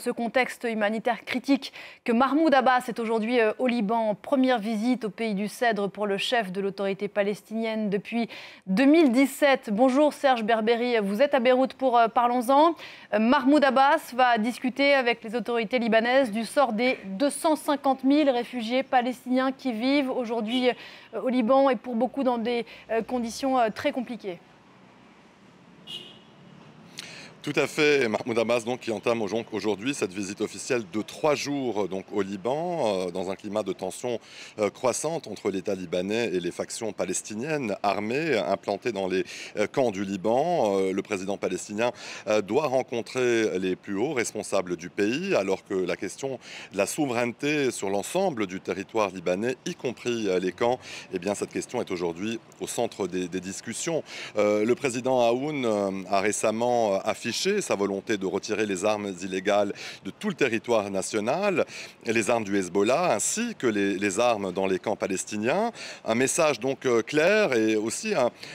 ce contexte humanitaire critique que Mahmoud Abbas est aujourd'hui au Liban. Première visite au pays du Cèdre pour le chef de l'autorité palestinienne depuis 2017. Bonjour Serge Berberi, vous êtes à Beyrouth pour Parlons-en. Mahmoud Abbas va discuter avec les autorités libanaises du sort des 250 000 réfugiés palestiniens qui vivent aujourd'hui au Liban et pour beaucoup dans des conditions très compliquées. Tout à fait, Mahmoud Abbas donc, qui entame aujourd'hui cette visite officielle de 3 jours donc, au Liban, dans un climat de tension croissante entre l'État libanais et les factions palestiniennes armées implantées dans les camps du Liban. Le président palestinien doit rencontrer les plus hauts responsables du pays, alors que la question de la souveraineté sur l'ensemble du territoire libanais, y compris les camps, eh bien, cette question est aujourd'hui au centre des discussions. Le président Aoun a récemment affiché sa volonté de retirer les armes illégales de tout le territoire national, les armes du Hezbollah ainsi que les armes dans les camps palestiniens. Un message donc clair et aussi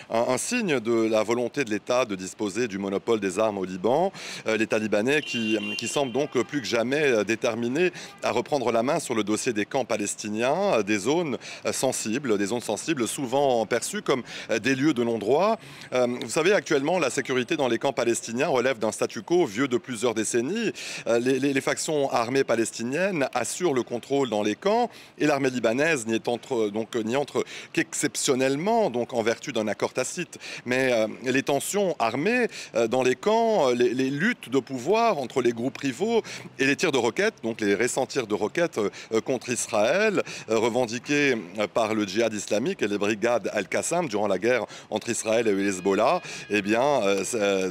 un signe de la volonté de l'État de disposer du monopole des armes au Liban. L'État libanais qui semble donc plus que jamais déterminé à reprendre la main sur le dossier des camps palestiniens, des zones sensibles souvent perçues comme des lieux de non-droit. Vous savez, actuellement, la sécurité dans les camps palestiniens relève d'un statu quo vieux de plusieurs décennies. Les factions armées palestiniennes assurent le contrôle dans les camps et l'armée libanaise n'y entre qu'exceptionnellement, donc en vertu d'un accord tacite. Mais les tensions armées dans les camps, les luttes de pouvoir entre les groupes rivaux et les tirs de roquettes, donc les récents tirs de roquettes contre Israël, revendiqués par le djihad islamique et les brigades Al-Qassam durant la guerre entre Israël et le Hezbollah, eh bien,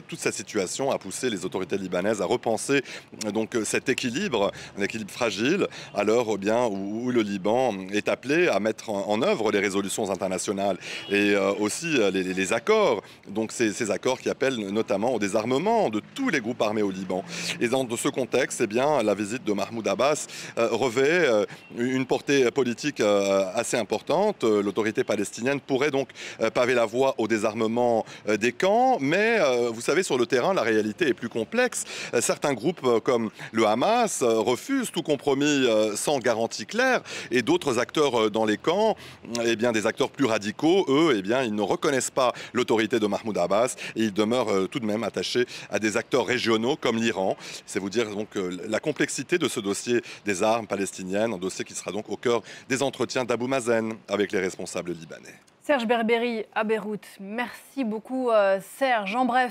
toute cette situation a poussé les autorités libanaises à repenser donc cet équilibre, un équilibre fragile, à l'heure où le Liban est appelé à mettre en œuvre les résolutions internationales et aussi les accords, donc ces accords qui appellent notamment au désarmement de tous les groupes armés au Liban. Et dans ce contexte, eh bien, la visite de Mahmoud Abbas revêt une portée politique assez importante. L'autorité palestinienne pourrait donc paver la voie au désarmement des camps, mais vous savez, sur le terrain, la réalité est plus complexe. Certains groupes comme le Hamas refusent tout compromis sans garantie claire, et d'autres acteurs dans les camps, eh bien, des acteurs plus radicaux, eux, eh bien, ils ne reconnaissent pas l'autorité de Mahmoud Abbas et ils demeurent tout de même attachés à des acteurs régionaux comme l'Iran. C'est vous dire donc la complexité de ce dossier des armes palestiniennes, un dossier qui sera donc au cœur des entretiens d'Abou Mazen avec les responsables libanais. Serge Berberi à Beyrouth. Merci beaucoup Serge. En bref.